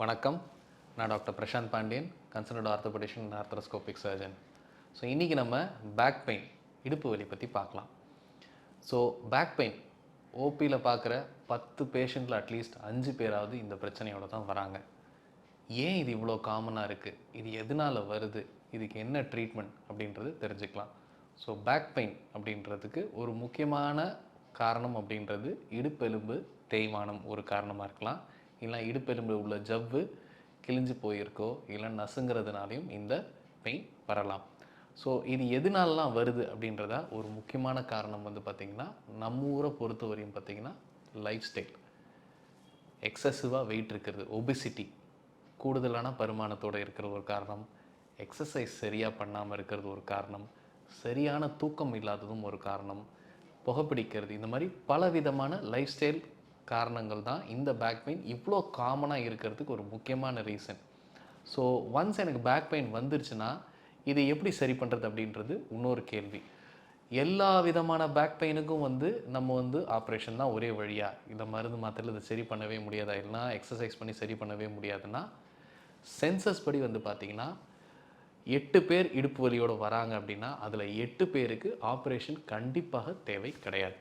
வணக்கம். நான் doctor Prashanth Pandian, consultant orthopedician and arthroscopic surgeon. So இன்றைக்கி நம்ம பேக் பெயின், இடுப்பு வலி பற்றி பார்க்கலாம். ஸோ பேக் பெயின் ஓபியில் பார்க்குற 10 பேஷண்ட்டில் அட்லீஸ்ட் 5 பேராவது இந்த பிரச்சனையோடு தான் வராங்க. ஏன் இது இவ்வளோ காமனாக இருக்குது, இது எதனால் வருது, இதுக்கு என்ன ட்ரீட்மெண்ட் அப்படின்றது தெரிஞ்சுக்கலாம். ஸோ பேக் பெயின் அப்படின்றதுக்கு ஒரு முக்கியமான காரணம் அப்படின்றது இடுப்பெலும்பு தேய்மானம் ஒரு காரணமாக இருக்கலாம். இல்லை இடுப்பெலும்பு உள்ள ஜவ்வு கிழிஞ்சு போயிருக்கோ, இல்லை நசுங்கிறதுனாலையும் இந்த பெயின் வரலாம். ஸோ இது எதனாலலாம் வருது அப்படின்றத ஒரு முக்கியமான காரணம் பார்த்திங்கன்னா, நம்ம ஊரை பொறுத்த வரையும் பார்த்திங்கன்னா லைஃப் ஸ்டைல், எக்ஸசிவாக வெயிட் இருக்கிறது, ஒபிசிட்டி, கூடுதலான பருமானத்தோடு இருக்கிற ஒரு காரணம், எக்ஸசைஸ் சரியாக பண்ணாமல் இருக்கிறது ஒரு காரணம், சரியான தூக்கம் இல்லாததும் ஒரு காரணம், புகைப்பிடிக்கிறது, இந்த மாதிரி பலவிதமான லைஃப் ஸ்டைல் காரணங்கள் தான் இந்த பேக் பெயின் இவ்வளோ காமனாக இருக்கிறதுக்கு ஒரு முக்கியமான ரீசன். ஸோ ஒன்ஸ் எனக்கு பேக் பெயின் வந்துருச்சுன்னா இதை எப்படி சரி பண்ணுறது அப்படின்றது இன்னொரு கேள்வி. எல்லா விதமான பேக் பெயினுக்கும் நம்ம ஆப்ரேஷன் தான் ஒரே வழியாக, இந்த மருந்து மாத்திரையில் இதை சரி பண்ணவே முடியாதா, இல்லைனா எக்ஸசைஸ் பண்ணி சரி பண்ணவே முடியாதுன்னா, சென்சஸ் படி பார்த்திங்கன்னா 8 பேர் இடுப்பு வலியோடு வராங்க அப்படின்னா அதில் 8 பேருக்கு ஆப்ரேஷன் கண்டிப்பாக தேவை கிடையாது.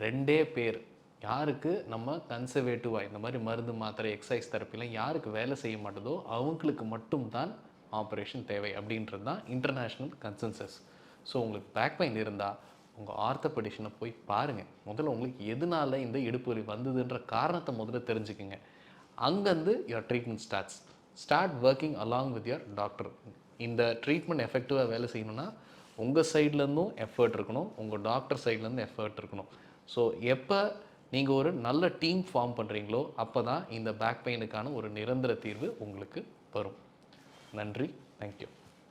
2 பேர் யாருக்கு நம்ம கன்சர்வேட்டிவாக இந்த மாதிரி மருந்து மாத்திரை எக்ஸசைஸ் தெரப்பிலாம் யாருக்கு வேலை செய்ய மாட்டதோ அவங்களுக்கு மட்டும்தான் ஆப்ரேஷன் தேவை அப்படின்றது தான் இன்டர்நேஷ்னல் கன்சென்சஸ். ஸோ உங்களுக்கு பேக் பெயின் இருந்தால் உங்கள் ஆர்த்தோபெடிஷனை போய் பாருங்கள். முதல்ல உங்களுக்கு எதனால இந்த இடுப்பு வலி வந்ததுன்ற காரணத்தை முதல்ல தெரிஞ்சுக்குங்க. அங்கேருந்து your treatment start working along with your doctor. இந்த ட்ரீட்மெண்ட் எஃபெக்டிவாக வேலை செய்யணும்னா உங்கள் சைட்லேருந்தும் எஃபர்ட் இருக்கணும், உங்கள் டாக்டர் சைட்லேருந்து எஃபர்ட் இருக்கணும். ஸோ எப்போ நீங்கள் ஒரு நல்ல டீம் ஃபார்ம் பண்ணுறீங்களோ அப்போ தான் இந்த பேக் பெயினுக்கான ஒரு நிரந்தர தீர்வு உங்களுக்கு வரும். நன்றி, தேங்க்யூ.